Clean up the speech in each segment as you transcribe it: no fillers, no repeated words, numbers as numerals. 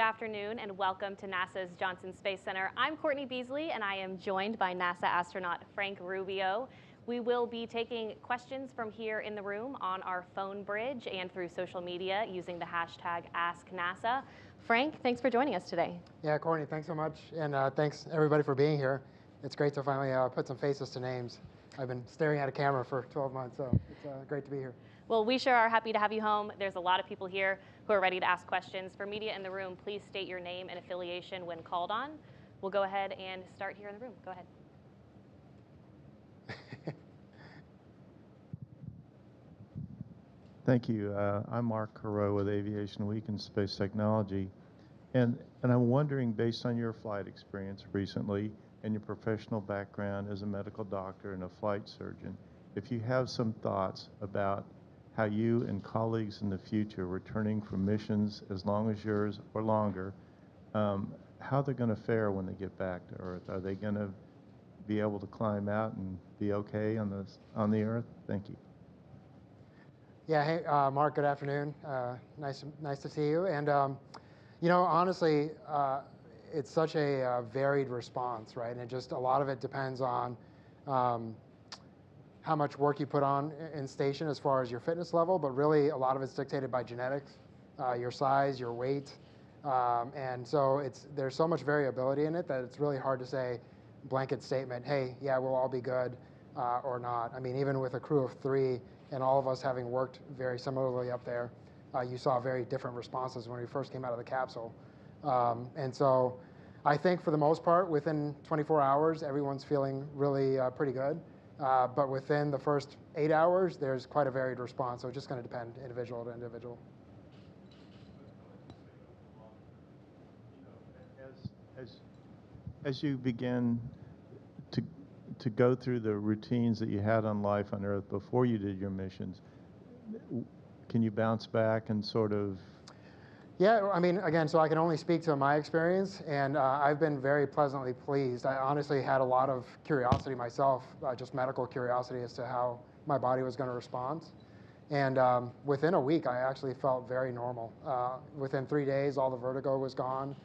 afternoon and welcome to NASA's Johnson Space Center. I'm Courtney Beasley and I am joined by NASA astronaut Frank Rubio. We will be taking questions from here in the room on our phone bridge and through social media using the hashtag AskNASA. Frank, thanks for joining us today. Yeah, Courtney, thanks so much, and thanks everybody for being here. It's great to finally put some faces to names. I've been staring at a camera for 12 months, so it's great to be here. Well, we sure are happy to have you home. There's a lot of people here who are ready to ask questions. For media in the room, please state your name and affiliation when called on. We'll go ahead and start here in the room. Go ahead. Thank you. I'm Mark Carreau with Aviation Week and Space Technology. And I'm wondering, based on your flight experience recently and your professional background as a medical doctor and a flight surgeon, if you have some thoughts about how you and colleagues in the future returning from missions as long as yours or longer, how they're going to fare when they get back to Earth. Are they going to be able to climb out and be okay on the Earth? Thank you. Yeah, hey, Mark, good afternoon. Nice to see you. And, you know, honestly, it's such a varied response, right? And a lot of it depends on how much work you put on in station as far as your fitness level, but really a lot of it's dictated by genetics, your size, your weight. And so there's so much variability in it that it's really hard to say blanket statement, hey, yeah, we'll all be good or not. I mean, even with a crew of 3 and all of us having worked very similarly up there, you saw very different responses when we first came out of the capsule. And so I think for the most part, within 24 hours, everyone's feeling really pretty good. But within the first 8 hours, there's quite a varied response. So it's just going to depend individual to individual. As you begin to go through the routines that you had on life on Earth before you did your missions, can you bounce back and sort of? Yeah, I mean, again, so I can only speak to my experience, and I've been very pleasantly pleased. I honestly had a lot of curiosity myself, just medical curiosity as to how my body was going to respond. And within a week, I actually felt very normal. Within 3 days, all the vertigo was gone.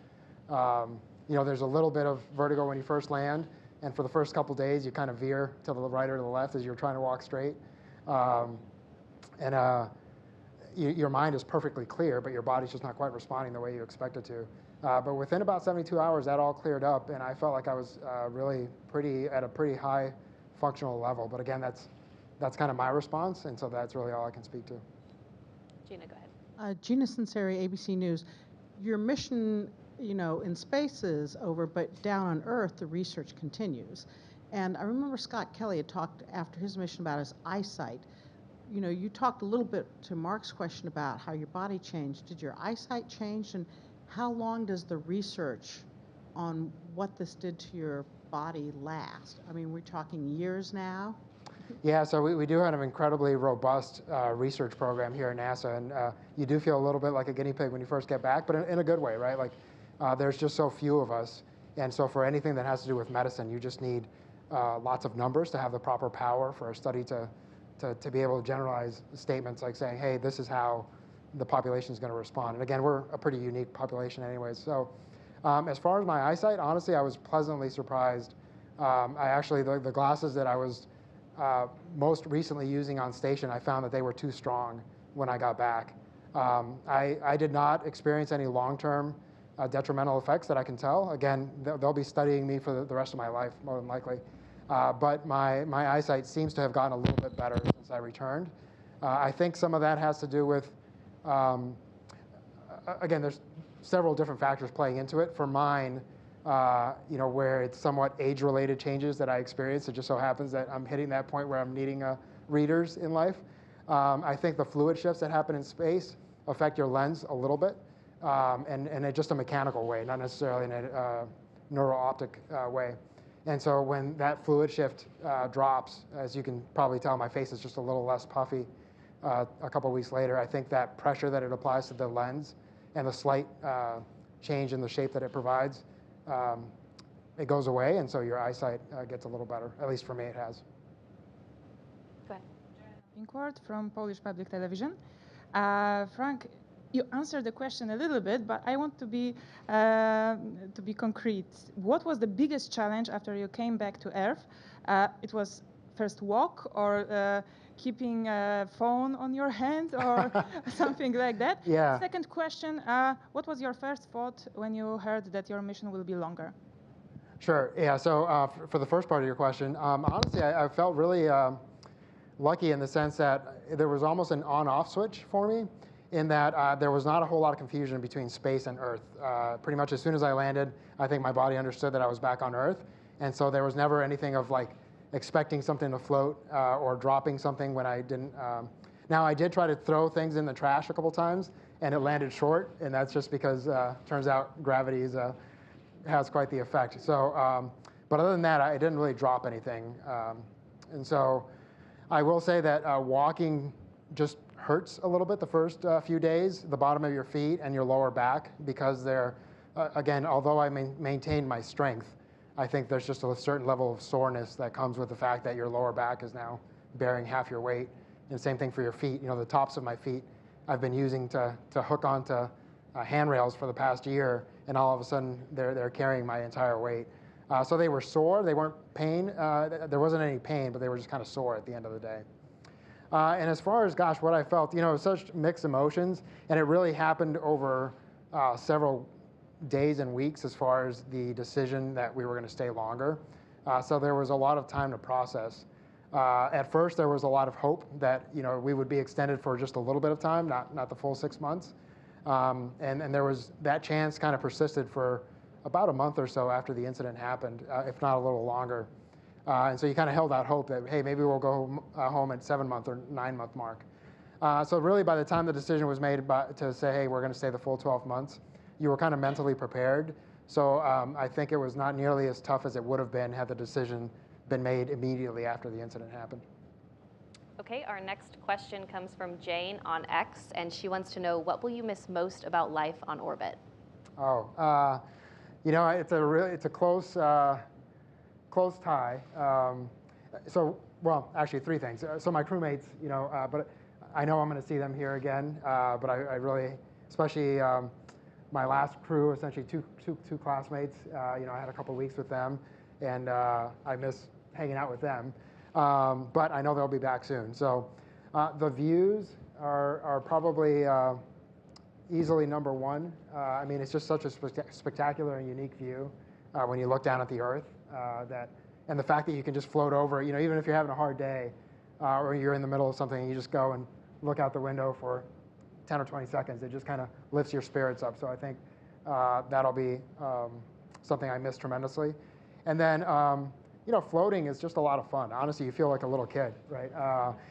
You know, there's a little bit of vertigo when you first land, and for the first couple days, you kind of veer to the right or to the left as you're trying to walk straight. Your mind is perfectly clear, but your body's just not quite responding the way you expect it to. But within about 72 hours, that all cleared up, and I felt like I was really at a pretty high functional level. But again, that's kind of my response, and so that's really all I can speak to. Gina, go ahead. Gina Sinceri, ABC News. Your mission, you know, in space is over, but down on Earth, the research continues. And I remember Scott Kelly had talked after his mission about his eyesight. You know, you talked a little bit to Mark's question about how your body changed. Did your eyesight change, and how long does the research on what this did to your body last? I mean, we're talking years now? Yeah, so we do have an incredibly robust research program here at NASA, and you do feel a little bit like a guinea pig when you first get back, but in a good way, right? Like, there's just so few of us, and so for anything that has to do with medicine, you just need lots of numbers to have the proper power for a study to be able to generalize statements like saying, hey, this is how the population is going to respond. And again, we're a pretty unique population anyways. So as far as my eyesight, honestly, I was pleasantly surprised. The glasses that I was most recently using on station, I found that they were too strong when I got back. I did not experience any long-term detrimental effects that I can tell. Again, they'll be studying me for the rest of my life, more than likely. But my eyesight seems to have gotten a little bit better since I returned. I think some of that has to do with, again, there's several different factors playing into it. For mine, you know, where it's somewhat age-related changes that I experienced, it just so happens that I'm hitting that point where I'm needing readers in life. I think the fluid shifts that happen in space affect your lens a little bit, and in just a mechanical way, not necessarily in a neuro-optic way. And so when that fluid shift drops, as you can probably tell, my face is just a little less puffy a couple weeks later. I think that pressure that it applies to the lens and the slight change in the shape that it provides, it goes away, and so your eyesight gets a little better. At least for me, it has. Go ahead. Pinkward from Polish Public Television. Frank, you answered the question a little bit, but I want to be concrete. What was the biggest challenge after you came back to Earth? It was first walk or keeping a phone on your hand or something like that? Yeah. Second question, what was your first thought when you heard that your mission will be longer? Sure. Yeah. So for the first part of your question, honestly, I felt really lucky in the sense that there was almost an on-off switch for me, in that there was not a whole lot of confusion between space and Earth. Pretty much as soon as I landed, I think my body understood that I was back on Earth, and so there was never anything of like expecting something to float or dropping something when I didn't. Now I did try to throw things in the trash a couple times, and it landed short, and that's just because turns out gravity has quite the effect. So, but other than that, I didn't really drop anything, and so I will say that walking just hurts a little bit the first few days, the bottom of your feet and your lower back, because they're, again, although I maintained my strength, I think there's just a certain level of soreness that comes with the fact that your lower back is now bearing half your weight. And same thing for your feet. You know, the tops of my feet I've been using to hook onto handrails for the past year, and all of a sudden they're carrying my entire weight. So they were sore. They weren't pain. There wasn't any pain, but they were just kind of sore at the end of the day. And as far as, gosh, what I felt, you know, such mixed emotions, and it really happened over several days and weeks as far as the decision that we were going to stay longer. So there was a lot of time to process. At first, there was a lot of hope that, you know, we would be extended for just a little bit of time, not the full 6 months. And there was that chance kind of persisted for about a month or so after the incident happened, if not a little longer. And so you kind of held out hope that, hey, maybe we'll go home at 7-month or 9-month mark. So really, by the time the decision was made to say, hey, we're going to stay the full 12 months, you were kind of mentally prepared. So I think it was not nearly as tough as it would have been had the decision been made immediately after the incident happened. Okay, our next question comes from Jane on X, and she wants to know, what will you miss most about life on orbit? Oh, you know, it's a close tie. Well, actually 3 things. So my crewmates, you know, but I know I'm going to see them here again. But I really, especially my last crew, essentially two classmates. You know, I had a couple weeks with them, and I miss hanging out with them. But I know they'll be back soon. So the views are probably easily number one. I mean, it's just such a spectacular and unique view when you look down at the Earth. And the fact that you can just float over, you know, even if you're having a hard day or you're in the middle of something and you just go and look out the window for 10 or 20 seconds, it just kind of lifts your spirits up. So I think that'll be something I miss tremendously. And then, you know, floating is just a lot of fun. Honestly, you feel like a little kid, right?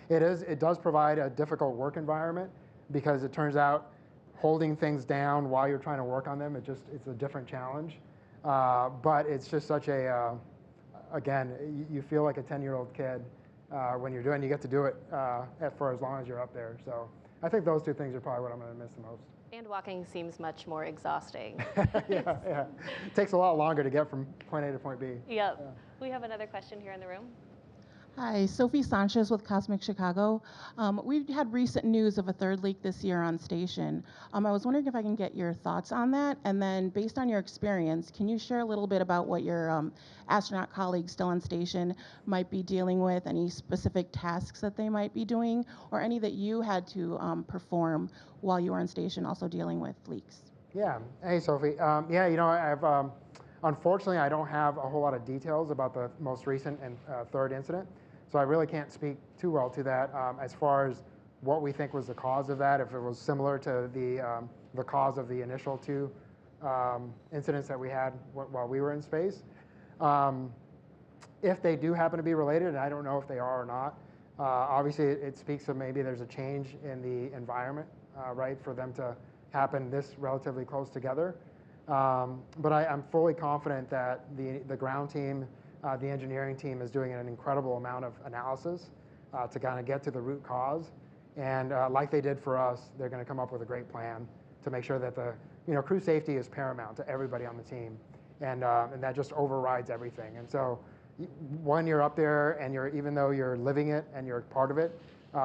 It does provide a difficult work environment because it turns out holding things down while you're trying to work on them, it's a different challenge. But it's just such a, again, you feel like a 10-year-old kid when you're doing, you get to do it for as long as you're up there. So I think those 2 things are probably what I'm going to miss the most. And walking seems much more exhausting. yeah. It takes a lot longer to get from point A to point B. Yep. Yeah. We have another question here in the room. Hi, Sophie Sanchez with Cosmic Chicago. We've had recent news of a 3rd leak this year on station. I was wondering if I can get your thoughts on that, and then based on your experience, can you share a little bit about what your astronaut colleagues still on station might be dealing with, any specific tasks that they might be doing, or any that you had to perform while you were on station also dealing with leaks? Yeah. Hey, Sophie. Yeah, you know, I've unfortunately, I don't have a whole lot of details about the most recent and 3rd incident. So I really can't speak too well to that as far as what we think was the cause of that, if it was similar to the cause of the initial 2 incidents that we had while we were in space. If they do happen to be related, and I don't know if they are or not, obviously it speaks of maybe there's a change in the environment, right, for them to happen this relatively close together. But I'm fully confident that the ground team, the engineering team is doing an incredible amount of analysis to kind of get to the root cause. And like they did for us, they're going to come up with a great plan to make sure that crew safety is paramount to everybody on the team. And that just overrides everything. And so when you're up there and even though you're living it and you're part of it,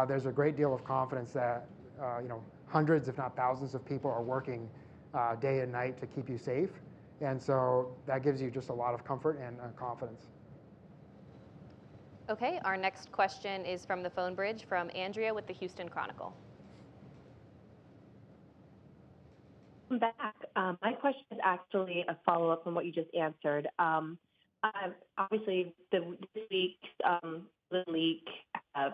there's a great deal of confidence that, hundreds, if not thousands of people are working day and night to keep you safe. And so that gives you just a lot of comfort and confidence. Okay, our next question is from the phone bridge from Andrea with the Houston Chronicle. Back. My question is actually a follow-up on what you just answered. Obviously, this week, coolant leak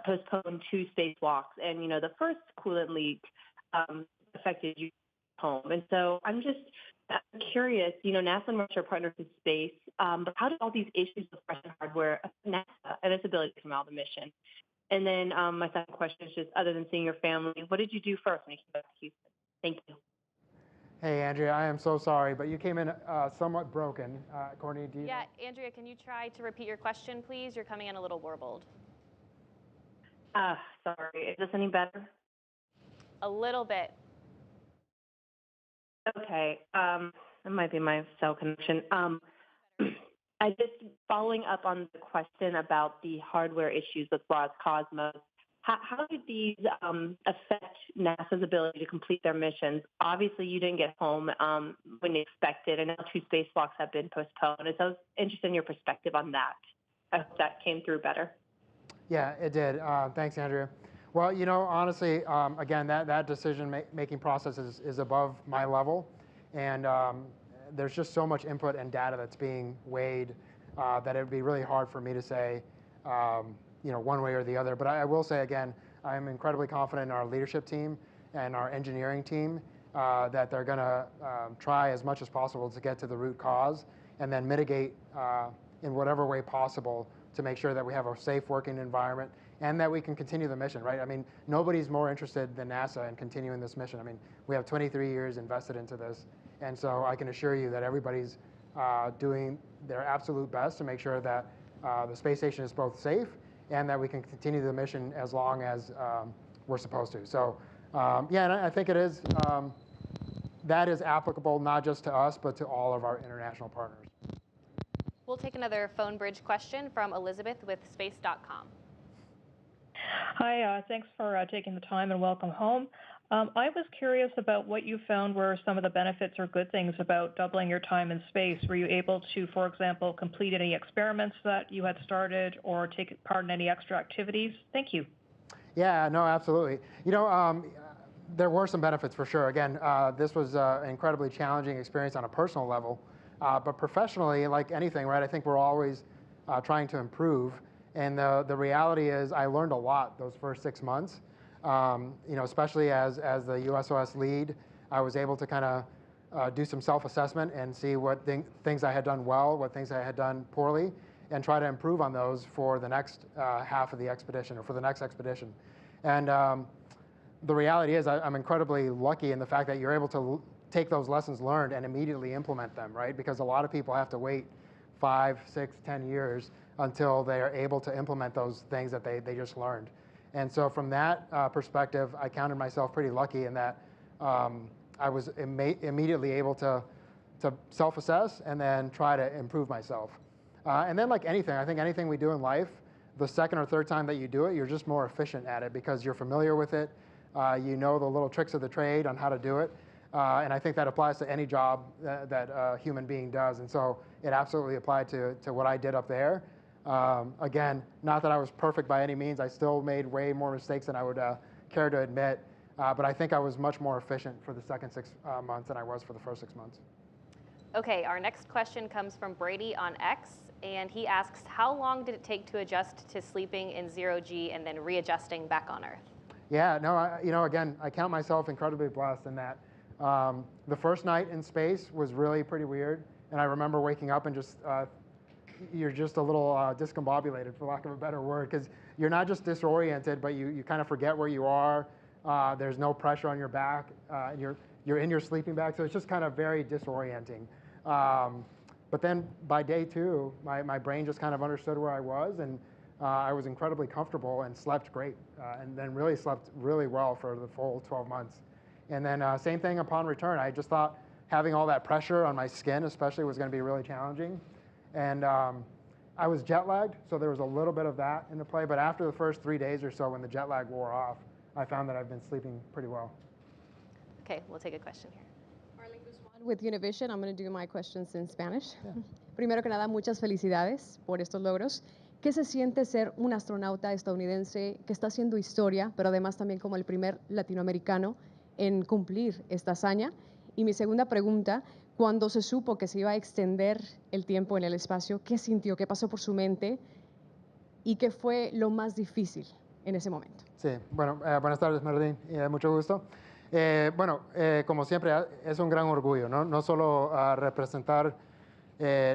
postponed 2 spacewalks, and the first coolant leak affected you home. And so I'm just curious. NASA and Russia are partners in space, but how did all these issues with Russian hardware affect NASA and its ability to come out of the mission? And then my second question is just, other than seeing your family, what did you do first when you came back to Houston? Thank you. Hey, Andrea, I am so sorry, but you came in somewhat broken. Courtney, do you? Yeah, Andrea, can you try to repeat your question, please? You're coming in a little warbled. Sorry. Is this any better? A little bit. Okay. It might be my cell connection. I just following up on the question about the hardware issues with Roscosmos. How did these affect NASA's ability to complete their missions? Obviously, you didn't get home when you expected, and now 2 spacewalks have been postponed. And so I was interested in your perspective on that. I hope that came through better. Yeah, it did. Thanks, Andrea. Well, honestly, again, that decision-making process is above my level, and there's just so much input and data that's being weighed that it would be really hard for me to say, one way or the other. But I will say again, I'm incredibly confident in our leadership team and our engineering team that they're going to try as much as possible to get to the root cause and then mitigate in whatever way possible to make sure that we have a safe working environment and that we can continue the mission, right? I mean, nobody's more interested than NASA in continuing this mission. I mean, we have 23 years invested into this, and so I can assure you that everybody's doing their absolute best to make sure that the space station is both safe and that we can continue the mission as long as we're supposed to. So, yeah, and I think it is, that is applicable not just to us, but to all of our international partners. We'll take another phone bridge question from Elizabeth with space.com. Hi, thanks for taking the time and welcome home. I was curious about what you found were some of the benefits or good things about doubling your time in space. Were you able to, for example, complete any experiments that you had started or take part in any extra activities? Thank you. Yeah, no, absolutely. There were some benefits for sure. Again, this was an incredibly challenging experience on a personal level, but professionally, like anything, right, I think we're always trying to improve. And the reality is I learned a lot those first 6 months. Especially as the USOS lead, I was able to kind of do some self-assessment and see what things I had done well, what things I had done poorly, and try to improve on those for the next half of the expedition or for the next expedition. And the reality is I'm incredibly lucky in the fact that you're able to take those lessons learned and immediately implement them, right? Because a lot of people have to wait 5, 6, 10 years until they are able to implement those things that they just learned. And so from that perspective, I counted myself pretty lucky in that I was immediately able to self-assess and then try to improve myself. And then like anything, I think anything we do in life, the second or third time that you do it, you're just more efficient at it because you're familiar with it. You know the little tricks of the trade on how to do it. And I think that applies to any job that a human being does. And so it absolutely applied to what I did up there. Again, not that I was perfect by any means. I still made way more mistakes than I would care to admit. But I think I was much more efficient for the second 6 months than I was for the first 6 months. Okay, our next question comes from Brady on X, and he asks, how long did it take to adjust to sleeping in 0G and then readjusting back on Earth? Yeah, no, again, I count myself incredibly blessed in that the first night in space was really pretty weird. And I remember waking up and just you're just a little discombobulated, for lack of a better word, because you're not just disoriented, but you kind of forget where you are. There's no pressure on your back. You're in your sleeping bag, so it's just kind of very disorienting. But then by day 2, my brain just kind of understood where I was, and I was incredibly comfortable and slept great, and then really slept really well for the full 12 months. And then same thing upon return. I just thought having all that pressure on my skin especially was going to be really challenging. And I was jet lagged, so there was a little bit of that into play. But after the first 3 days or so, when the jet lag wore off, I found that I've been sleeping pretty well. Okay, we'll take a question here. With Univision, I'm going to do my questions in Spanish. Yeah. Primero que nada, muchas felicidades por estos logros. ¿Qué se siente ser un astronauta estadounidense que está haciendo historia, pero además también como el primer latinoamericano en cumplir esta hazaña? Y mi segunda pregunta, cuando se supo que se iba a extender el tiempo en el espacio, ¿qué sintió? ¿Qué pasó por su mente? ¿Y qué fue lo más difícil en ese momento? Sí, bueno, buenas tardes, Marlene, mucho gusto. Como siempre, es un gran orgullo, ¿no? No solo representar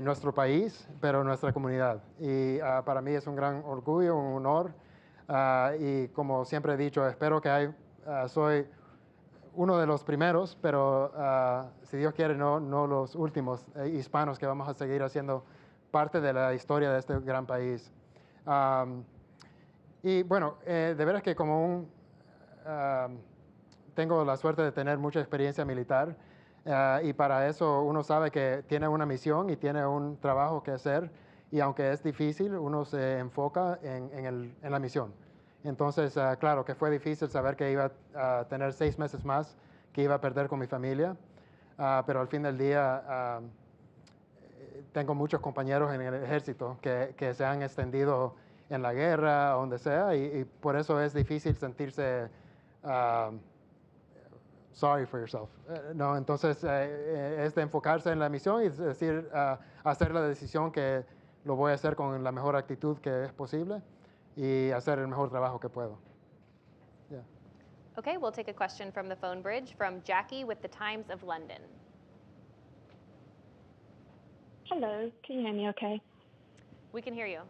nuestro país, pero nuestra comunidad. Y para mí es un gran orgullo, un honor. Y como siempre he dicho, espero que soy uno de los primeros, pero si Dios quiere, no los últimos hispanos que vamos a seguir haciendo parte de la historia de este gran país. Y bueno, de veras que como tengo la suerte de tener mucha experiencia militar y para eso uno sabe que tiene una misión y tiene un trabajo que hacer y aunque es difícil, uno se enfoca en la misión. Entonces, claro que fue difícil saber que iba a tener 6 meses más que iba a perder con mi familia, pero al fin del día tengo muchos compañeros en el ejército que se han extendido en la guerra, donde sea, y por eso es difícil sentirse sorry for yourself. No, entonces es de enfocarse en la misión y decir, hacer la decisión que lo voy a hacer con la mejor actitud que es posible y hacer el mejor trabajo que puedo. Yeah. Okay, we'll take a question from the phone bridge from Jackie with the Times of London. Hello, can you hear me okay? We can hear you.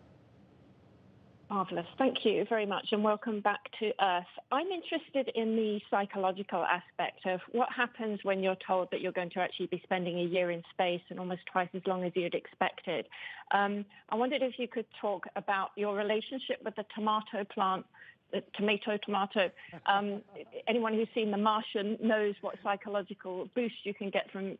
Marvellous. Thank you very much and welcome back to Earth. I'm interested in the psychological aspect of what happens when you're told that you're going to actually be spending a year in space and almost twice as long as you'd expected. I wondered if you could talk about your relationship with the tomato. Anyone who's seen The Martian knows what psychological boost you can get from,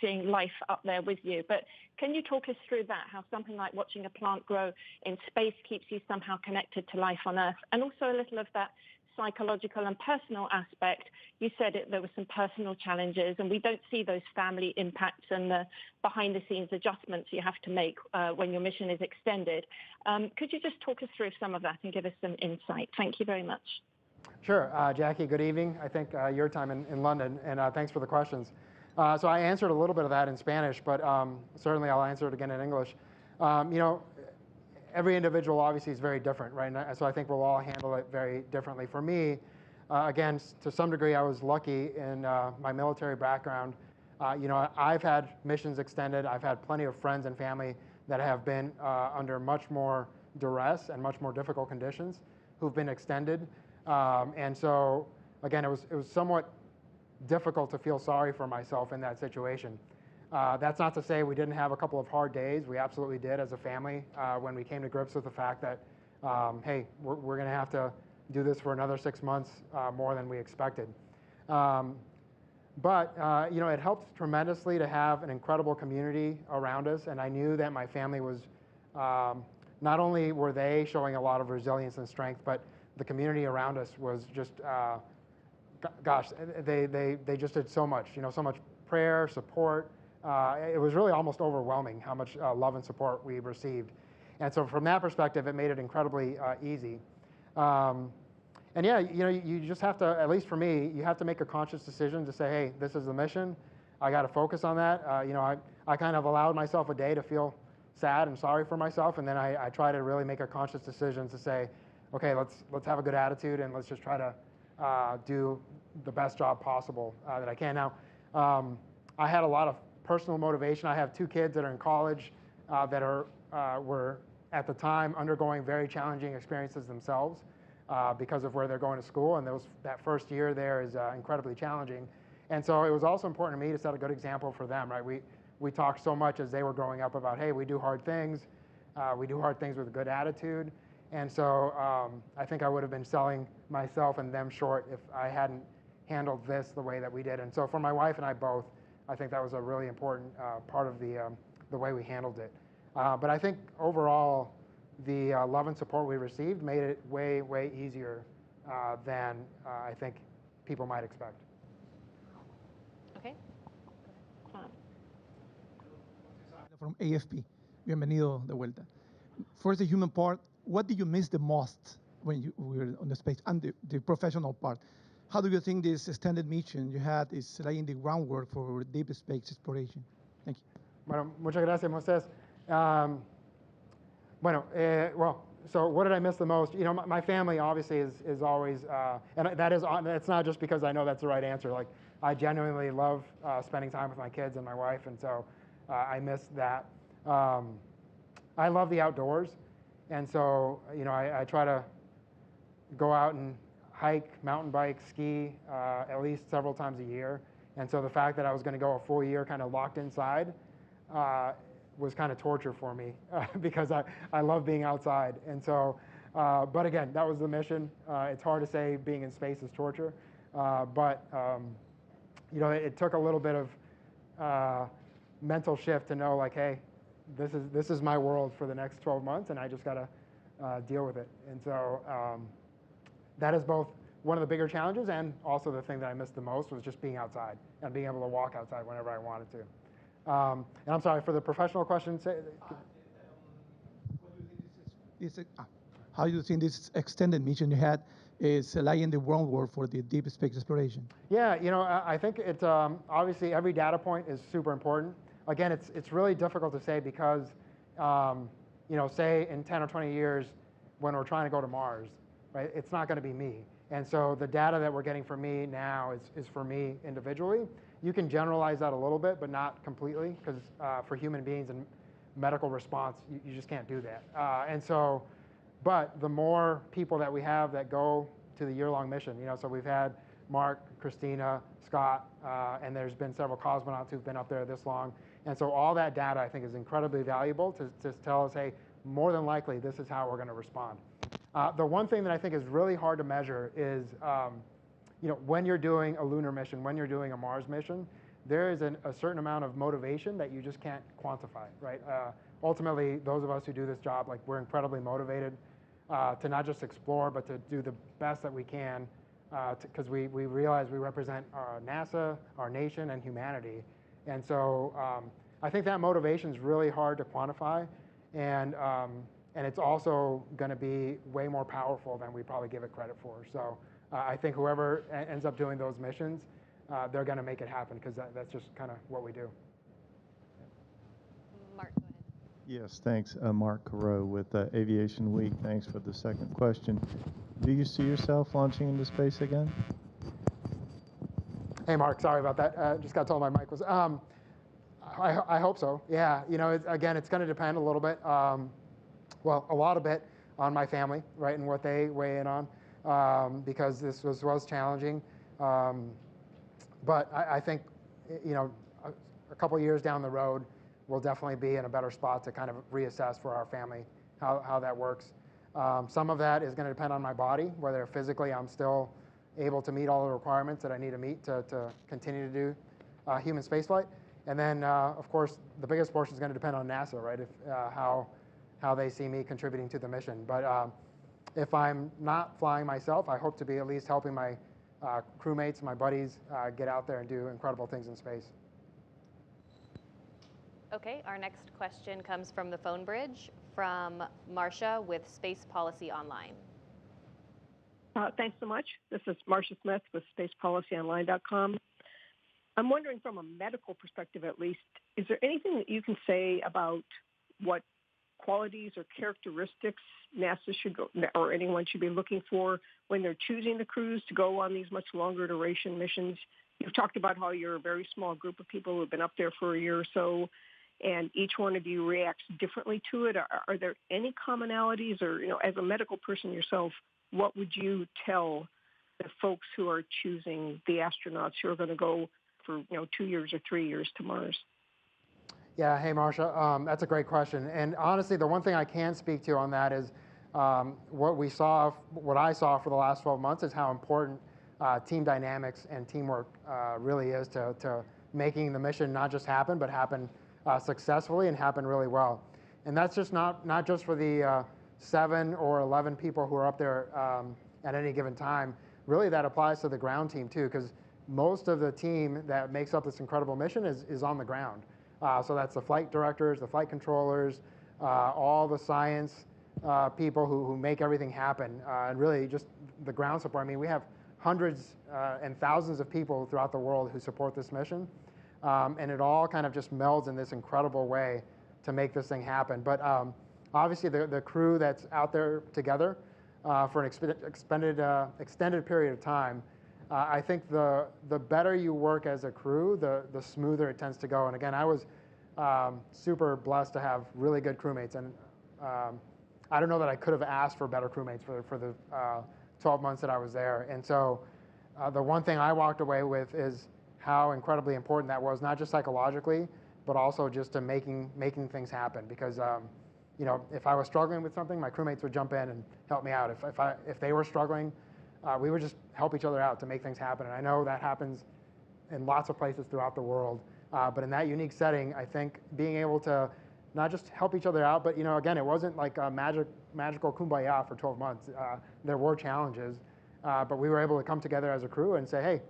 seeing life up there with you. But can you talk us through that, how something like watching a plant grow in space keeps you somehow connected to life on Earth? And also a little of that psychological and personal aspect. You said there were some personal challenges, and we don't see those family impacts and the behind-the-scenes adjustments you have to make when your mission is extended. Could you just talk us through some of that and give us some insight? Thank you very much. Sure. Jackie, good evening. I think your time in London, and thanks for the questions. So I answered a little bit of that in Spanish, but certainly I'll answer it again in English. Every individual obviously is very different, right? So I think we'll all handle it very differently. For me, again, to some degree, I was lucky in my military background. I've had missions extended. I've had plenty of friends and family that have been under much more duress and much more difficult conditions who've been extended. And so, again, it was somewhat difficult to feel sorry for myself in that situation. That's not to say we didn't have a couple of hard days. We absolutely did as a family when we came to grips with the fact that, hey, we're going to have to do this for another 6 months more than we expected. But it helped tremendously to have an incredible community around us, and I knew that my family was, not only were they showing a lot of resilience and strength, but the community around us was just, gosh, they just did so much, so much prayer, support. It was really almost overwhelming how much love and support we received. And so from that perspective, it made it incredibly easy. And yeah, you just have to, at least for me, you have to make a conscious decision to say, hey, this is the mission. I got to focus on that. I kind of allowed myself a day to feel sad and sorry for myself, and then I try to really make a conscious decision to say, okay, let's have a good attitude and let's just try to do the best job possible that I can. Now, I had a lot of personal motivation. I have 2 kids that are in college that were at the time undergoing very challenging experiences themselves because of where they're going to school, and that first year there is incredibly challenging. And so it was also important to me to set a good example for them, right? We talked so much as they were growing up about, hey, we do hard things with a good attitude. And so I think I would have been selling myself and them short if I hadn't handled this the way that we did. And so for my wife and I both, I think that was a really important part of the way we handled it. But I think overall, the love and support we received made it way, way easier than I think people might expect. from AFP. Bienvenido de vuelta. First, the human part. What do you miss the most when you were on the space, and the professional part? How do you think this extended mission you had is laying the groundwork for deep space exploration? Thank you. Bueno, muchas gracias, Moisés. So what did I miss the most? You know, my family obviously is always, and that's not just because I know that's the right answer. Like, I genuinely love spending time with my kids and my wife, and so I miss that. I love the outdoors, and so, you know, I try to go out and hike, mountain bike, ski at least several times a year. And so the fact that I was going to go a full year kind of locked inside was kind of torture for me because I love being outside. And so, but again, that was the mission. It's hard to say being in space is torture, but you know, it took a little bit of mental shift to know, like, hey, this is my world for the next 12 months, and I just got to deal with it. And so that is both one of the bigger challenges, and also the thing that I missed the most was just being outside and being able to walk outside whenever I wanted to. And I'm sorry, for the professional question, how do you think this extended mission you had is laying the groundwork for the deep space exploration? Yeah, you know, I think it's obviously every data point is super important. Again, it's really difficult to say because, you know, say in 10 or 20 years when we're trying to go to Mars, right, it's not going to be me. And so the data that we're getting from me now is for me individually. You can generalize that a little bit, but not completely, because for human beings and medical response, you just can't do that. And so, but the more people that we have that go to the year-long mission, you know, so we've had Mark, Christina, Scott, and there's been several cosmonauts who've been up there this long. And so all that data, I think, is incredibly valuable to tell us, hey, more than likely, this is how we're going to respond. The one thing that I think is really hard to measure is, you know, when you're doing a lunar mission, when you're doing a Mars mission, there is a certain amount of motivation that you just can't quantify, right? Ultimately, those of us who do this job, like, we're incredibly motivated to not just explore, but to do the best that we can, because we realize we represent NASA, our nation, and humanity. And so I think that motivation is really hard to quantify, and it's also going to be way more powerful than we probably give it credit for. So I think whoever ends up doing those missions, they're going to make it happen, because that's just kind of what we do. Mark, go ahead. Yes, thanks. Mark Carreau with Aviation Week. Thanks for the second question. Do you see yourself launching into space again? Hey, Mark, sorry about that. Just got told my mic was. I hope so. Yeah, you know, again, it's going to depend a little bit. Well, a lot of it on my family, right, and what they weigh in on, because this was challenging. But I think, you know, a couple years down the road, we'll definitely be in a better spot to kind of reassess for our family how that works. Some of that is going to depend on my body, whether physically I'm still able to meet all the requirements that I need to meet to continue to do human spaceflight. And then, of course, the biggest portion is going to depend on NASA, right? If how they see me contributing to the mission. But if I'm not flying myself, I hope to be at least helping my crewmates, my buddies, get out there and do incredible things in space. Okay, our next question comes from the phone bridge from Marcia with Space Policy Online. Thanks so much. This is Marcia Smith with spacepolicyonline.com. I'm wondering, from a medical perspective at least, is there anything that you can say about what qualities or characteristics NASA should go, or anyone should be looking for when they're choosing the crews to go on these much longer duration missions? You've talked about how you're a very small group of people who have been up there for a year or so, and each one of you reacts differently to it. Are there any commonalities, or, you know, as a medical person yourself, what would you tell the folks who are choosing the astronauts who are going to go for, you know, 2 years or 3 years to Mars? Yeah, hey, Marcia, that's a great question. And honestly, the one thing I can speak to on that is what I saw for the last 12 months is how important team dynamics and teamwork really is to making the mission not just happen, but happen successfully and happen really well. And that's just not just for the 7 or 11 people who are up there at any given time. Really, that applies to the ground team too, because most of the team that makes up this incredible mission is on the ground. So that's the flight directors, the flight controllers, all the science people who make everything happen, and really just the ground support. I mean, we have hundreds and thousands of people throughout the world who support this mission, and it all kind of just melds in this incredible way to make this thing happen. But obviously, the crew that's out there together for an extended period of time, I think the better you work as a crew, the smoother it tends to go. And again, I was super blessed to have really good crewmates, and I don't know that I could have asked for better crewmates for the 12 months that I was there. And so the one thing I walked away with is how incredibly important that was, not just psychologically, but also just to making things happen. Because you know, if I was struggling with something, my crewmates would jump in and help me out. If they were struggling, we would just help each other out to make things happen. And I know that happens in lots of places throughout the world. But in that unique setting, I think being able to not just help each other out, but you know, again, it wasn't like a magical kumbaya for 12 months. There were challenges, but we were able to come together as a crew and say, hey,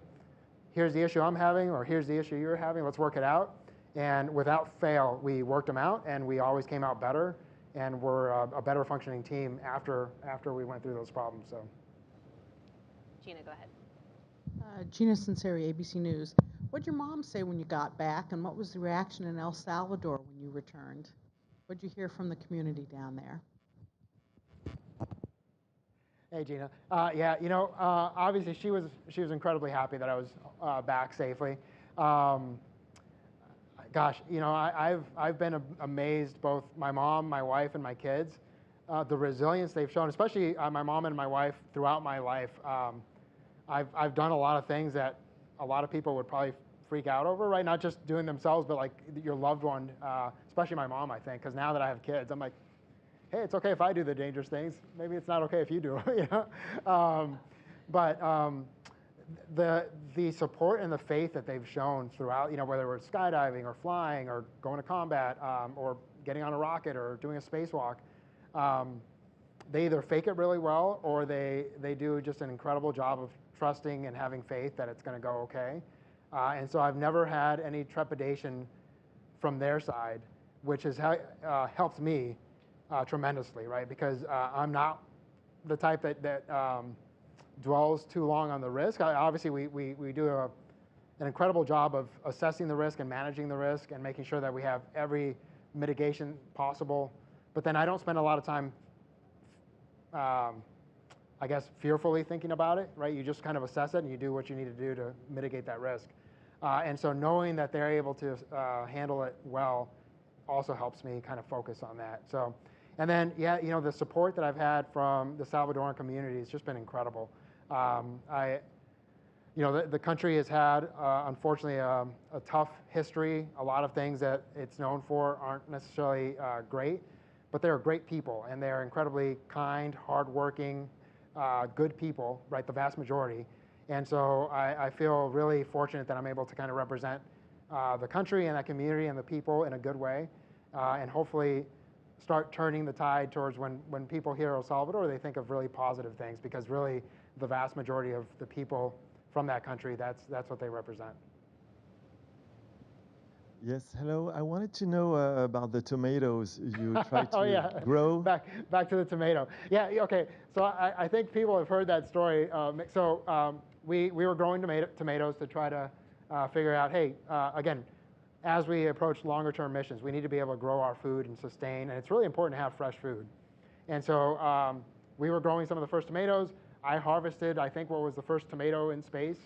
here's the issue I'm having, or here's the issue you're having, let's work it out. And without fail, we worked them out, and we always came out better, and we're a better functioning team after we went through those problems. So, Gina, go ahead. Gina Sinceri, ABC News. What did your mom say when you got back, and what was the reaction in El Salvador when you returned? What did you hear from the community down there? Hey, Gina. Yeah, you know, obviously she was incredibly happy that I was back safely. Gosh, you know, I've been amazed, both my mom, my wife, and my kids, the resilience they've shown, especially my mom and my wife throughout my life. I've done a lot of things that a lot of people would probably freak out over, right? Not just doing themselves, but like your loved one, especially my mom, I think, because now that I have kids, I'm like, hey, it's okay if I do the dangerous things. Maybe it's not okay if you do, you know? The support and the faith that they've shown throughout, you know, whether it's skydiving or flying or going to combat or getting on a rocket or doing a spacewalk, they either fake it really well or they do just an incredible job of trusting and having faith that it's going to go okay. And so I've never had any trepidation from their side, which has helped me tremendously, right? Because I'm not the type that dwells too long on the risk. Obviously, we do an incredible job of assessing the risk and managing the risk and making sure that we have every mitigation possible. But then I don't spend a lot of time, I guess, fearfully thinking about it, right? You just kind of assess it and you do what you need to do to mitigate that risk. And so knowing that they're able to handle it well also helps me kind of focus on that. So, and then, yeah, you know, the support that I've had from the Salvadoran community has just been incredible. You know, the country has had, unfortunately, a tough history. A lot of things that it's known for aren't necessarily great, but they're great people, and they're incredibly kind, hardworking, good people, right, the vast majority. And so I feel really fortunate that I'm able to kind of represent the country and that community and the people in a good way, and hopefully start turning the tide towards when people hear El Salvador, they think of really positive things, because really the vast majority of the people from that country, that's what they represent. Yes, hello. I wanted to know about the tomatoes you tried to Oh, yeah. grow. Back to the tomato. Yeah, okay. So I think people have heard that story. We were growing tomatoes to try to figure out, hey, again, as we approach longer term missions, we need to be able to grow our food and sustain, and it's really important to have fresh food. And so we were growing some of the first tomatoes. I harvested, I think, what was the first tomato in space,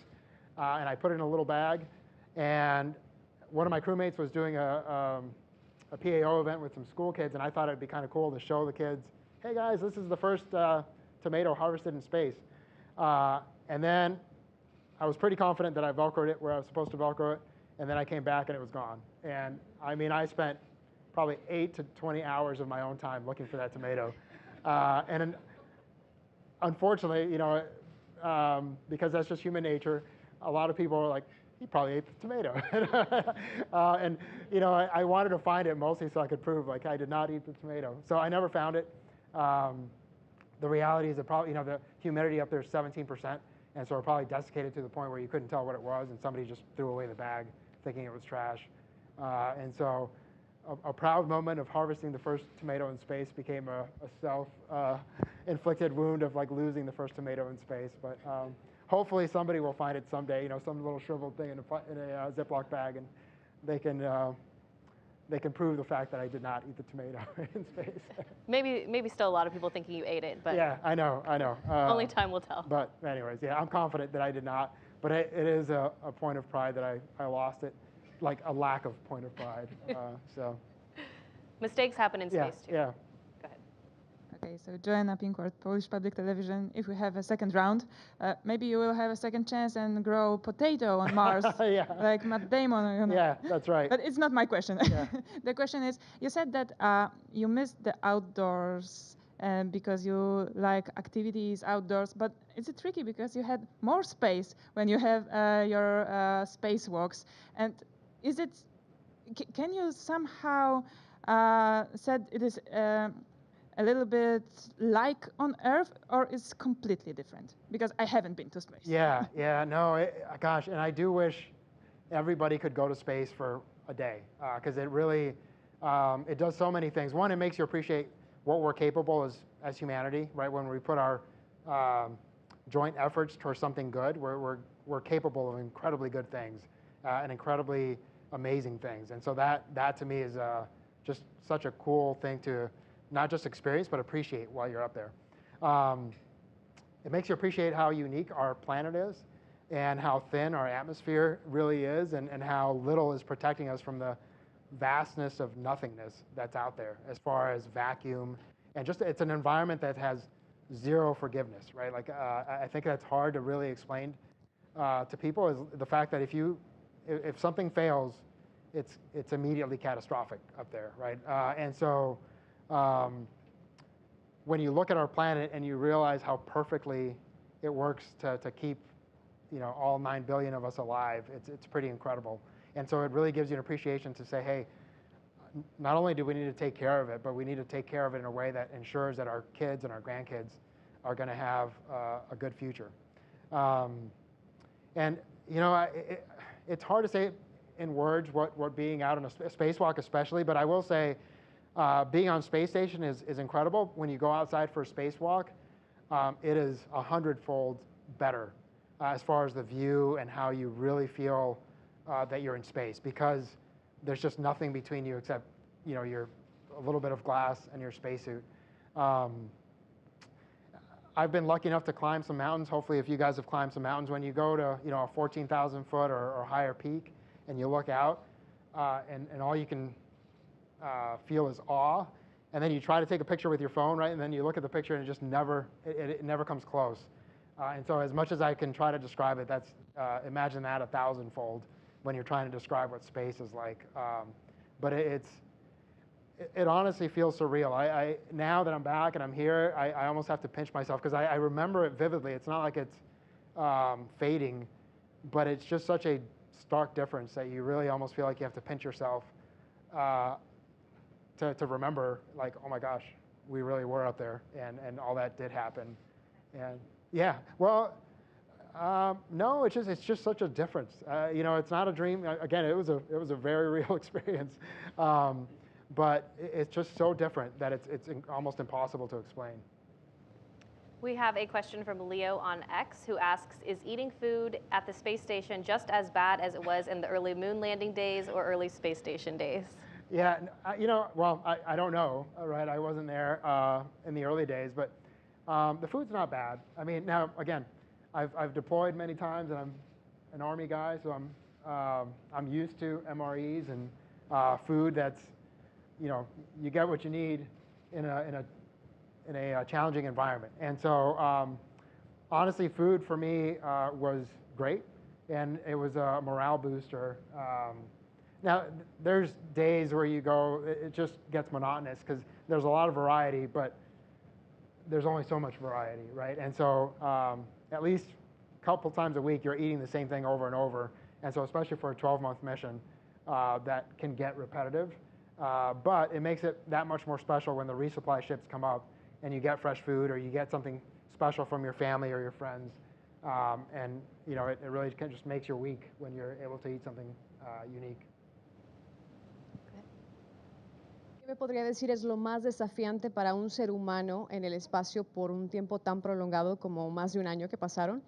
and I put it in a little bag. And one of my crewmates was doing a PAO event with some school kids, and I thought it'd be kind of cool to show the kids, hey guys, this is the first tomato harvested in space. And then I was pretty confident that I Velcroed it where I was supposed to Velcro it, and then I came back and it was gone. And I mean, I spent probably 8 to 20 hours of my own time looking for that tomato. Unfortunately, you know, because that's just human nature, a lot of people are like, he probably ate the tomato. And, you know, I wanted to find it mostly so I could prove, like, I did not eat the tomato. So I never found it. The reality is that probably, you know, the humidity up there is 17%, and so it probably desiccated to the point where you couldn't tell what it was, and somebody just threw away the bag thinking it was trash. And so a proud moment of harvesting the first tomato in space became a self-inflicted wound of like losing the first tomato in space. But hopefully somebody will find it someday, you know, some little shriveled thing in a Ziploc bag, and they can prove the fact that I did not eat the tomato in space. Maybe still a lot of people thinking you ate it, but yeah, I know. only time will tell. But anyways, yeah, I'm confident that I did not. But it is a point of pride that I lost it, like a lack of point of pride. So mistakes happen in space too. Yeah. Go ahead. Okay, so Joanna Pinkworth, Polish Public Television. If we have a second round, maybe you will have a second chance and grow potato on Mars, Yeah. like Matt Damon. You know. Yeah, that's right. But it's not my question. Yeah. The question is, you said that you missed the outdoors because you like activities outdoors, but it's tricky because you had more space when you have your spacewalks. And is it? Can you somehow said it is? A little bit like on Earth, or is completely different? Because I haven't been to space. Yeah, no, gosh, and I do wish everybody could go to space for a day, because it really, it does so many things. One, it makes you appreciate what we're capable as humanity, right? When we put our joint efforts towards something good, we're capable of incredibly good things and incredibly amazing things. And so that to me is just such a cool thing to not just experience, but appreciate while you're up there. It makes you appreciate how unique our planet is and how thin our atmosphere really is, and how little is protecting us from the vastness of nothingness that's out there as far as vacuum. And just it's an environment that has zero forgiveness, right? Like I think that's hard to really explain to people, is the fact that if something fails, it's immediately catastrophic up there, right? And so when you look at our planet and you realize how perfectly it works to keep, you know, all 9 billion of us alive, it's pretty incredible. And so it really gives you an appreciation to say, hey, not only do we need to take care of it, but we need to take care of it in a way that ensures that our kids and our grandkids are going to have a good future. And you know, it's hard to say in words what being out on a spacewalk especially, but I will say, being on space station is incredible. When you go outside for a spacewalk, it is 100-fold better as far as the view and how you really feel that you're in space, because there's just nothing between you except, you know, a little bit of glass and your spacesuit. I've been lucky enough to climb some mountains. Hopefully, if you guys have climbed some mountains, when you go to, you know, a 14,000 foot or higher peak and you look out, and all you can feel is awe, and then you try to take a picture with your phone, right? And then you look at the picture and it just never comes close. And so as much as I can try to describe it, that's imagine that 1,000-fold when you're trying to describe what space is like. But it honestly feels surreal. I now that I'm back and I'm here, I almost have to pinch myself, because I remember it vividly. It's not like it's fading, but it's just such a stark difference that you really almost feel like you have to pinch yourself to remember, like, oh my gosh, we really were up there, and all that did happen. And yeah, well, no, it's just such a difference. You know, it's not a dream. Again, it was a very real experience, but it's just so different that it's almost impossible to explain. We have a question from Leo on X, who asks, is eating food at the space station just as bad as it was in the early moon landing days or early space station days? Yeah, you know, well, I don't know, right? I wasn't there in the early days, but the food's not bad. I mean, now, again, I've deployed many times, and I'm an Army guy, so I'm used to MREs and food that's, you know, you get what you need in a challenging environment. And so, honestly, food for me was great, and it was a morale booster. Now, there's days where you go, it just gets monotonous because there's a lot of variety, but there's only so much variety, right? And so at least a couple times a week, you're eating the same thing over and over. And so especially for a 12-month mission, that can get repetitive. But it makes it that much more special when the resupply ships come up and you get fresh food, or you get something special from your family or your friends. And you know, it really just makes your week when you're able to eat something unique. ¿Qué me podría decir es lo más desafiante para un ser humano en el espacio por un tiempo tan prolongado como más de un año que pasaron?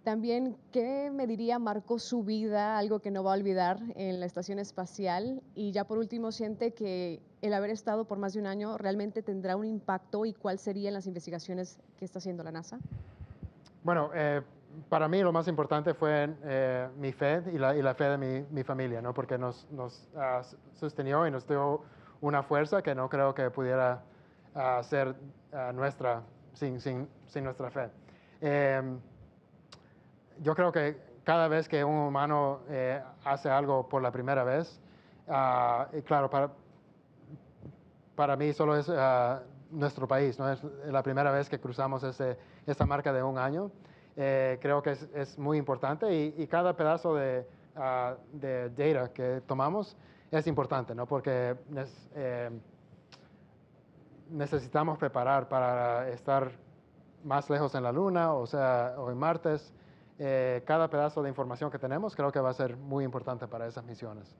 También, ¿qué me diría marcó su vida, algo que no va a olvidar en la estación espacial? Y ya por último, ¿siente que el haber estado por más de un año realmente tendrá un impacto y cuál serían las investigaciones que está haciendo la NASA? Bueno, para mí lo más importante fue mi fe y la fe de mi familia, ¿no? Porque nos sostenió y nos dio una fuerza que no creo que pudiera ser nuestra sin nuestra fe. Yo creo que cada vez que un humano hace algo por la primera vez, y claro, para mí solo es nuestro país, ¿no? Es la primera vez que cruzamos esa marca de un año. Creo que es muy importante y cada pedazo de data que tomamos es importante, ¿no? Porque necesitamos preparar para estar más lejos en la Luna, o en Martes. Cada pedazo de información que tenemos creo que va a ser muy importante para esas misiones.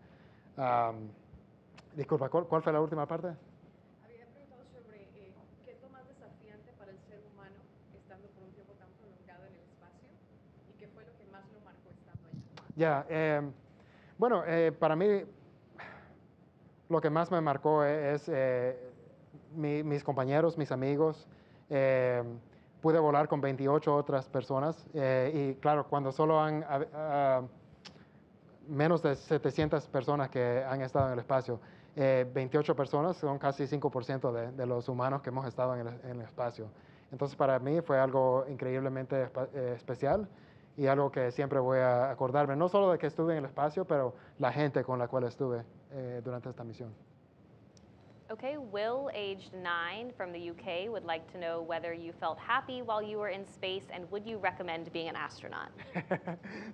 Disculpa, ¿cuál fue la última parte? Había preguntado sobre qué es lo más desafiante para el ser humano estando por un tiempo tan prolongado en el espacio y qué fue lo que más lo marcó estando allá. Ya, bueno, para mí lo que más me marcó es mis compañeros, mis amigos. Pude volar con 28 otras personas y claro, cuando solo han menos de 700 personas que han estado en el espacio, 28 personas son casi 5% de los humanos que hemos estado en el espacio. Entonces para mí fue algo increíblemente especial y algo que siempre voy a acordarme, no solo de que estuve en el espacio, pero la gente con la cual estuve durante esta misión. Okay, Will, aged 9 from the UK, would like to know whether you felt happy while you were in space and would you recommend being an astronaut?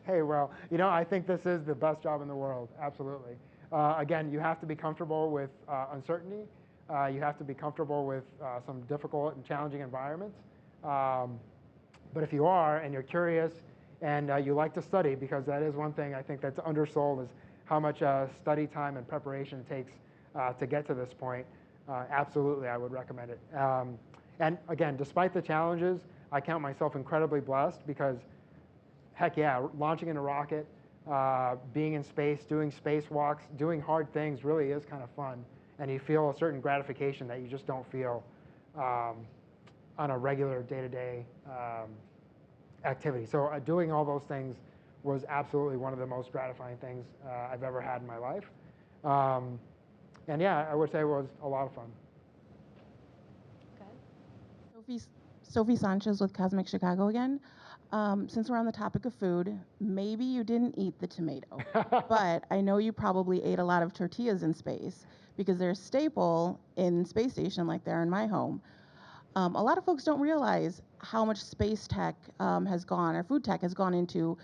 Hey, well, I think this is the best job in the world, absolutely. Again, you have to be comfortable with uncertainty. You have to be comfortable with some difficult and challenging environments. But if you are and you're curious and you like to study, because that is one thing I think that's undersold is how much study time and preparation it takes to get to this point, absolutely I would recommend it. And again, despite the challenges, I count myself incredibly blessed because, heck yeah, launching in a rocket, being in space, doing spacewalks, doing hard things really is kind of fun. And you feel a certain gratification that you just don't feel on a regular day-to-day activity. So doing all those things was absolutely one of the most gratifying things I've ever had in my life. And yeah, I would say it was a lot of fun. Sophie Sanchez with Cosmic Chicago again. Since we're on the topic of food, maybe you didn't eat the tomato, but I know you probably ate a lot of tortillas in space because they're a staple in space station like they're in my home. A lot of folks don't realize how much space tech has gone, or food tech has gone into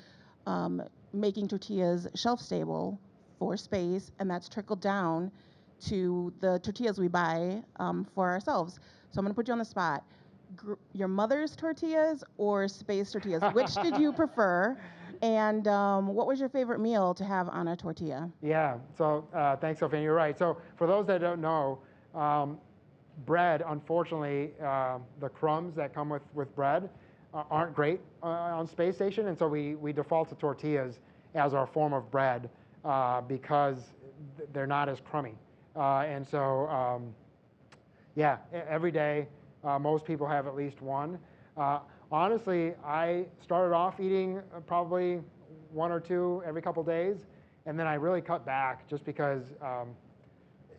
making tortillas shelf stable for space, and that's trickled down to the tortillas we buy for ourselves. So I'm going to put you on the spot. Your mother's tortillas or space tortillas? Which did you prefer? And what was your favorite meal to have on a tortilla? Yeah, so thanks, Sophie. You're right. So for those that don't know, bread, unfortunately, the crumbs that come with bread aren't great on space station, and so we default to tortillas as our form of bread because they're not as crummy. And so, yeah, every day, most people have at least one. Honestly, I started off eating probably one or two every couple days, and then I really cut back just because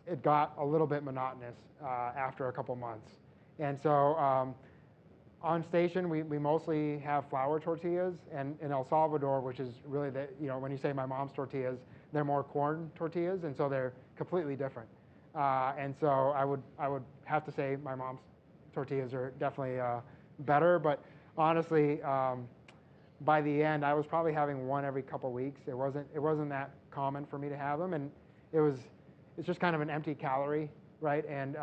it got a little bit monotonous after a couple months. And so on station, we mostly have flour tortillas, and in El Salvador, which is really when you say my mom's tortillas, they're more corn tortillas, and so they're completely different. And so I would have to say my mom's tortillas are definitely better, but honestly, by the end, I was probably having one every couple weeks. It wasn't that common for me to have them, and it's just kind of an empty calorie, right? And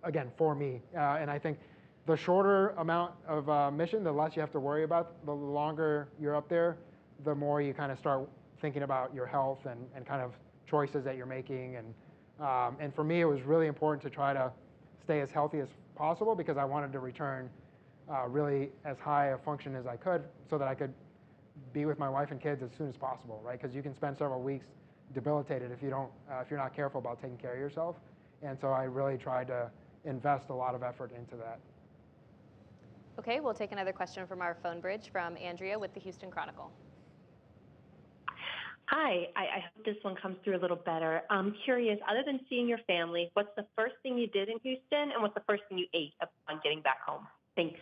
again, for me, and I think the shorter amount of mission, the less you have to worry about. The longer you're up there, the more you kind of start thinking about your health and kind of choices that you're making and And for me, it was really important to try to stay as healthy as possible because I wanted to return really as high a function as I could so that I could be with my wife and kids as soon as possible, right? Because you can spend several weeks debilitated if you're not careful about taking care of yourself. And so I really tried to invest a lot of effort into that. Okay, we'll take another question from our phone bridge from Andrea with the Houston Chronicle. Hi, I hope this one comes through a little better. I'm curious, other than seeing your family, what's the first thing you did in Houston and what's the first thing you ate upon getting back home? Thanks.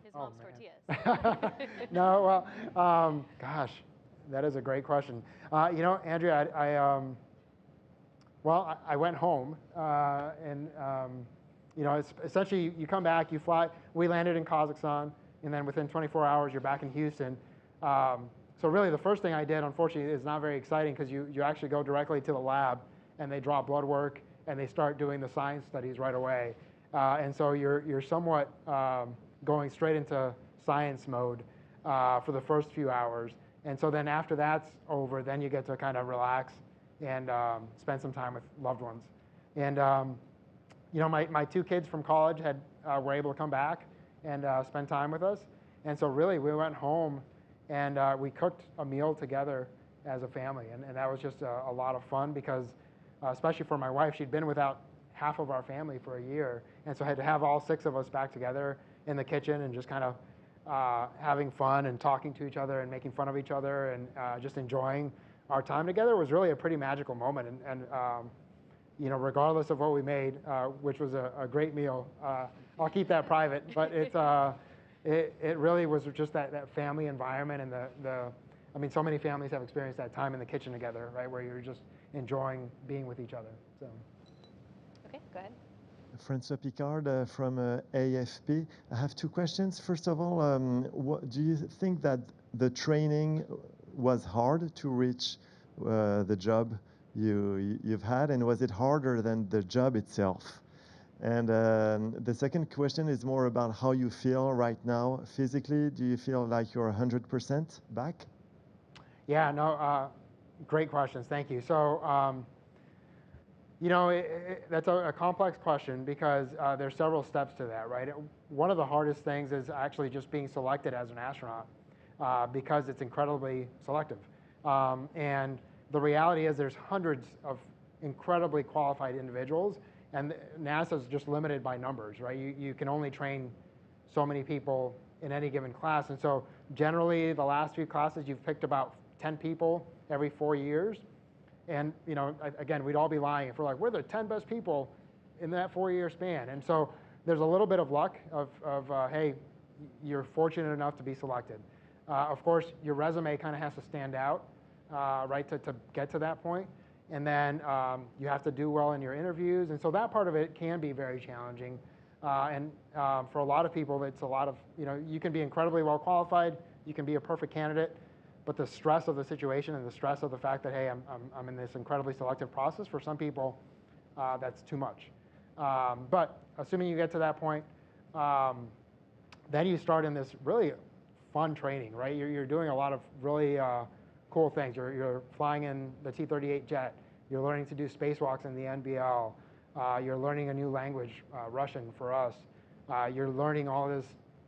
His mom's tortillas. No, well, gosh, that is a great question. You know, Andrea, I went home and you know, it's essentially you come back, you fly. We landed in Kazakhstan, and then within 24 hours, you're back in Houston. So really, the first thing I did, unfortunately, is not very exciting because you actually go directly to the lab, and they draw blood work, and they start doing the science studies right away. And so you're somewhat going straight into science mode for the first few hours. And so then after that's over, then you get to kind of relax and spend some time with loved ones. And you know, my two kids from college were able to come back and spend time with us. And so really, we went home and we cooked a meal together as a family. And that was just a lot of fun because, especially for my wife, she'd been without half of our family for a year. And so I had to have all 6 of us back together in the kitchen and just kind of having fun and talking to each other and making fun of each other and just enjoying our time together was really a pretty magical moment. And you know, regardless of what we made, which was a great meal, I'll keep that private, but it really was just that family environment and I mean, so many families have experienced that time in the kitchen together, right, where you're just enjoying being with each other. So. Okay, go ahead. Francois Picard from AFP. I have 2 questions. First of all, do you think that the training was hard to reach the job you've had, and was it harder than the job itself? And the second question is more about how you feel right now physically. Do you feel like you're 100% back? Yeah, no, great questions. Thank you. So, you know, that's a complex question because there's several steps to that, right? One of the hardest things is actually just being selected as an astronaut because it's incredibly selective. And the reality is there's hundreds of incredibly qualified individuals, and NASA's just limited by numbers, right? You can only train so many people in any given class. And so generally, the last few classes, you've picked about 10 people every 4 years. And, you know, again, we'd all be lying if we're like, we're the 10 best people in that 4-year span. And so there's a little bit of luck of hey, you're fortunate enough to be selected. Of course, your resume kind of has to stand out, right, to get to that point. And then you have to do well in your interviews. And so that part of it can be very challenging. And for a lot of people, it's a lot of, you know, you can be incredibly well qualified, you can be a perfect candidate, but the stress of the situation and the stress of the fact that, hey, I'm in this incredibly selective process, for some people, that's too much. But assuming you get to that point, then you start in this really fun training, right? You're doing a lot of really cool things. You're flying in the T-38 jet. You're learning to do spacewalks in the NBL. You're learning a new language, Russian for us. You're learning all this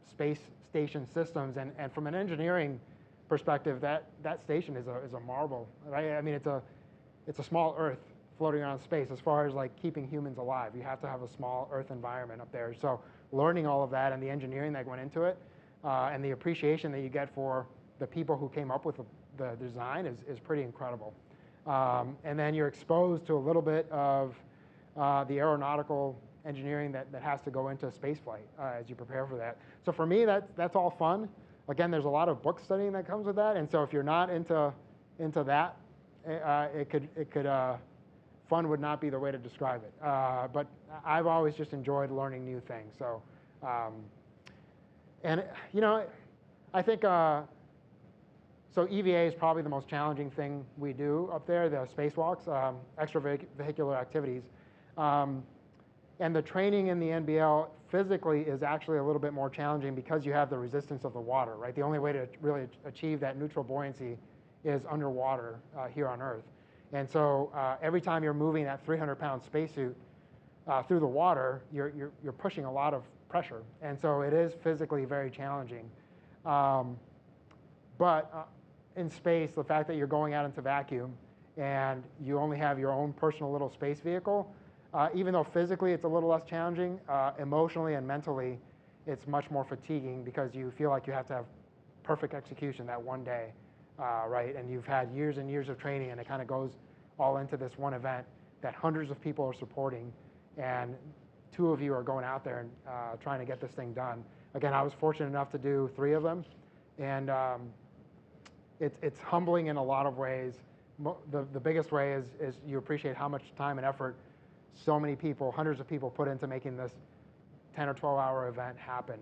space station systems. And from an engineering perspective, that station is a marvel, right? I mean, it's a small Earth floating around space as far as like keeping humans alive. You have to have a small Earth environment up there. So learning all of that and the engineering that went into it and the appreciation that you get for the people who came up with the design is pretty incredible. And then you're exposed to a little bit of the aeronautical engineering that has to go into spaceflight as you prepare for that. So for me, that's all fun. Again, there's a lot of book studying that comes with that, and so if you're not into that, fun would not be the way to describe it. But I've always just enjoyed learning new things. So, and you know, I think so. EVA is probably the most challenging thing we do up there. The spacewalks, extravehicular activities. And the training in the NBL physically is actually a little bit more challenging because you have the resistance of the water, right? The only way to really achieve that neutral buoyancy is underwater here on Earth. And so every time you're moving that 300-pound spacesuit through the water, you're pushing a lot of pressure. And so it is physically very challenging. But in space, the fact that you're going out into vacuum and you only have your own personal little space vehicle, even though physically it's a little less challenging, emotionally and mentally, it's much more fatiguing because you feel like you have to have perfect execution that one day, right? And you've had years and years of training, and it kind of goes all into this one event that hundreds of people are supporting, and 2 of you are going out there and trying to get this thing done. Again, I was fortunate enough to do 3 of them, and it's humbling in a lot of ways. The biggest way is you appreciate how much time and effort so many people, hundreds of people, put into making this 10 or 12-hour event happen,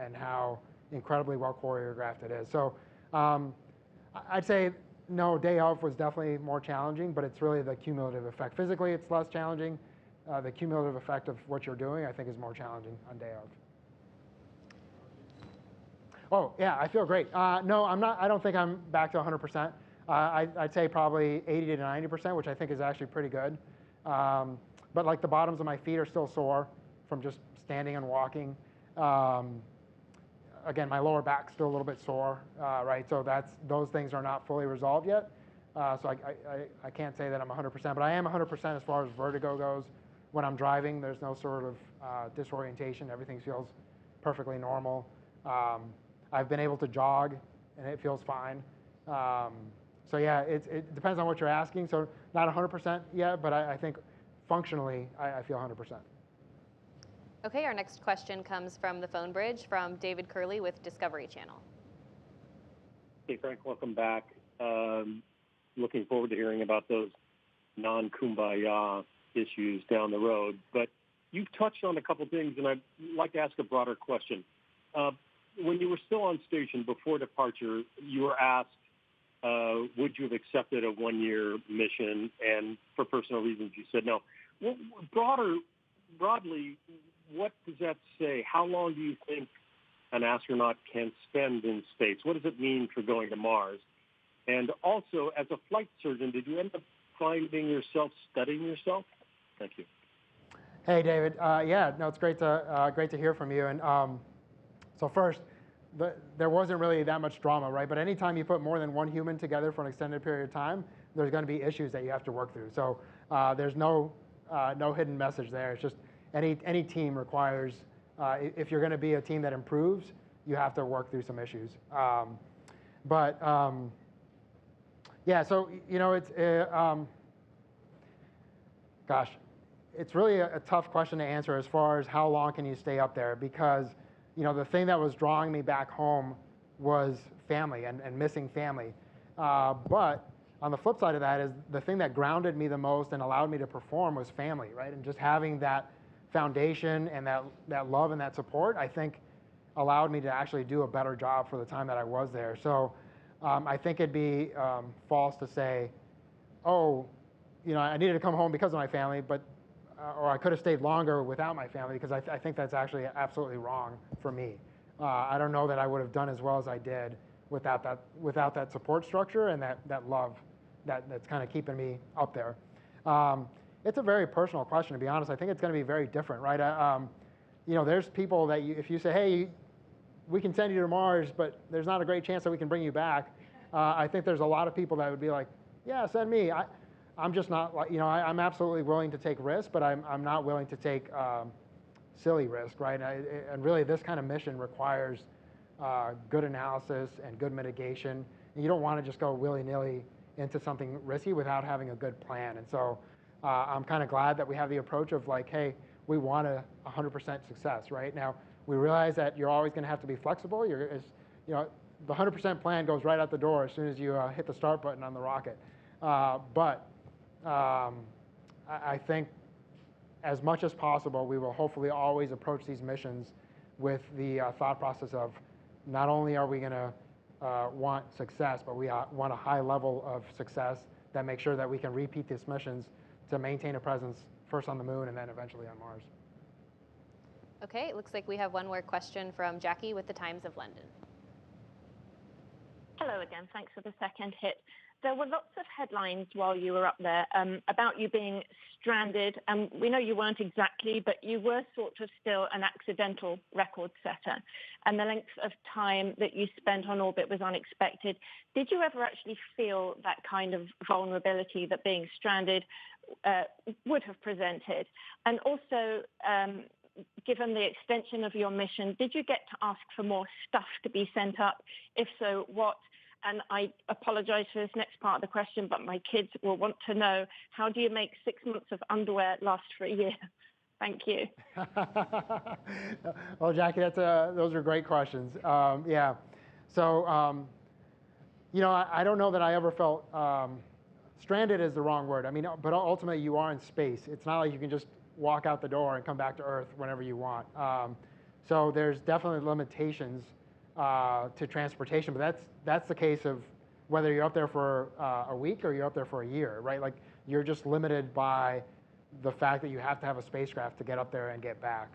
and how incredibly well choreographed it is. So I'd say no, day of was definitely more challenging, but it's really the cumulative effect. Physically, it's less challenging. The cumulative effect of what you're doing, I think, is more challenging on day of. Oh, yeah, I feel great. No, I'm not. I don't think I'm back to 100%. I'd say probably 80 to 90%, which I think is actually pretty good. But like the bottoms of my feet are still sore from just standing and walking. Again, my lower back's still a little bit sore, right? So those things are not fully resolved yet. So I can't say that I'm 100%, but I am 100% as far as vertigo goes. When I'm driving, there's no sort of disorientation. Everything feels perfectly normal. I've been able to jog, and it feels fine. So yeah, it depends on what you're asking. So not 100% yet, but I think functionally, I feel 100%. Okay, our next question comes from the phone bridge from David Curley with Discovery Channel. Hey, Frank, welcome back. Looking forward to hearing about those non-kumbaya issues down the road. But you've touched on a couple things, and I'd like to ask a broader question. When you were still on station before departure, you were asked, would you have accepted a 1-year mission? And for personal reasons, you said no. Well, broadly, what does that say? How long do you think an astronaut can spend in space? What does it mean for going to Mars? And also, as a flight surgeon, did you end up finding yourself studying yourself? Thank you. Hey, David. Yeah, no, it's great to hear from you. And so first, there wasn't really that much drama, right? But anytime you put more than one human together for an extended period of time, there's going to be issues that you have to work through. So there's no hidden message there. It's just any team requires, if you're going to be a team that improves, you have to work through some issues. Yeah, so, you know, gosh, it's really a tough question to answer as far as how long can you stay up there, because, you know, the thing that was drawing me back home was family and missing family. But on the flip side of that is the thing that grounded me the most and allowed me to perform was family, right? And just having that foundation and that love and that support, I think, allowed me to actually do a better job for the time that I was there. So I think it'd be false to say, oh, you know, I needed to come home because of my family, but or I could have stayed longer without my family, because I think that's actually absolutely wrong for me. I don't know that I would have done as well as I did without that support structure and that love that's kind of keeping me up there. It's a very personal question, to be honest. I think it's going to be very different, right? You know, there's people that if you say, hey, we can send you to Mars, but there's not a great chance that we can bring you back. I think there's a lot of people that would be like, yeah, send me. I'm just not, like, you know, I'm absolutely willing to take risks, but I'm not willing to take silly risk, right? And really, this kind of mission requires good analysis and good mitigation. And you don't want to just go willy-nilly into something risky without having a good plan. And so I'm kind of glad that we have the approach of like, hey, we want a 100% success, right? Now, we realize that you're always going to have to be flexible. You know, the 100% plan goes right out the door as soon as you hit the start button on the rocket. But I think as much as possible, we will hopefully always approach these missions with the thought process of not only are we going to want success, but we want a high level of success that makes sure that we can repeat these missions to maintain a presence first on the moon and then eventually on Mars. Okay, it looks like we have one more question from Jackie with the Times of London. Hello again. Thanks for the second hit. there were lots of headlines while you were up there about you being stranded. And we know you weren't exactly, but you were sort of still an accidental record setter. And the length of time that you spent on orbit was unexpected. Did you ever actually feel that kind of vulnerability that being stranded would have presented? And also, given the extension of your mission, did you get to ask for more stuff to be sent up? If so, what? And I apologize for this next part of the question, but my kids will want to know, how do you make 6 months of underwear last for a year? Thank you. Well, Jackie, those are great questions. Yeah. So, I don't know that I ever felt stranded is the wrong word. I mean, but ultimately you are in space. It's not like you can just walk out the door and come back to Earth whenever you want. So there's definitely limitations to transportation, but that's the case of whether you're up there for a week or you're up there for a year, right? Like you're just limited by the fact that you have to have a spacecraft to get up there and get back.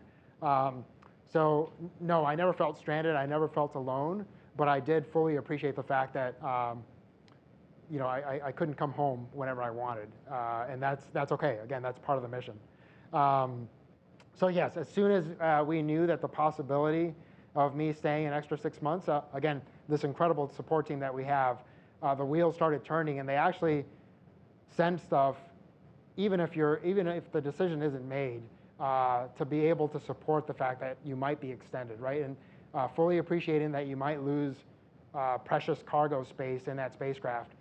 So no, I never felt stranded. I never felt alone, but I did fully appreciate the fact that I couldn't come home whenever I wanted, and that's okay. Again, that's part of the mission. So yes, as soon as we knew that the possibility of me staying an extra 6 months, again, this incredible support team that we have, the wheels started turning, and they actually send stuff, even if the decision isn't made, to be able to support the fact that you might be extended, right? And fully appreciating that you might lose precious cargo space in that spacecraft,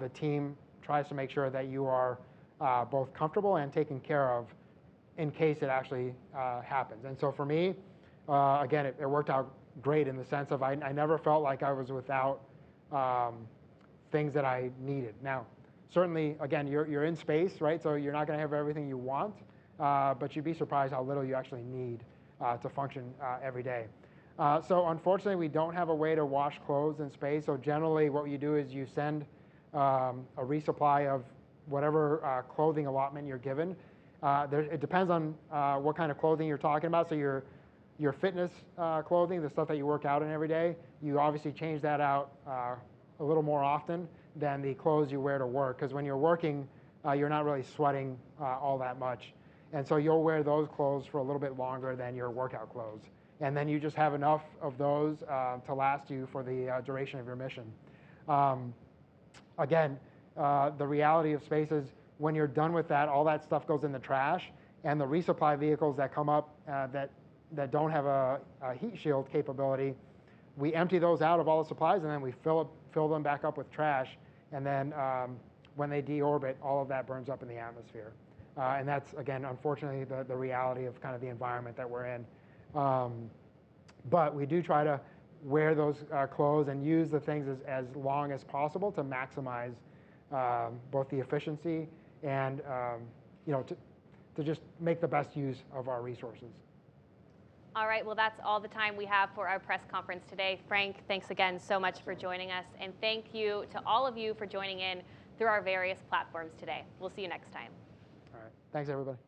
the team tries to make sure that you are both comfortable and taken care of in case it actually happens. And so for me, again, it worked out great in the sense of I never felt like I was without things that I needed. Now, certainly, again, you're in space, right? So you're not going to have everything you want, but you'd be surprised how little you actually need to function every day. So unfortunately, we don't have a way to wash clothes in space. So generally, what you do is you send a resupply of whatever clothing allotment you're given. It depends on what kind of clothing you're talking about. So your fitness clothing, the stuff that you work out in every day, you obviously change that out a little more often than the clothes you wear to work. Because when you're working, you're not really sweating all that much. And so you'll wear those clothes for a little bit longer than your workout clothes. And then you just have enough of those to last you for the duration of your mission. Again, the reality of space is when you're done with that, all that stuff goes in the trash, and the resupply vehicles that come up that don't have a heat shield capability, we empty those out of all the supplies, and then we fill them back up with trash, and then when they deorbit, all of that burns up in the atmosphere. And that's, again, unfortunately, the reality of kind of the environment that we're in. But we do try to wear those clothes and use the things as long as possible to maximize both the efficiency and to just make the best use of our resources. All right, well, that's all the time we have for our press conference today. Frank, thanks again so much for joining us, and thank you to all of you for joining in through our various platforms today. We'll see you next time. All right, thanks everybody.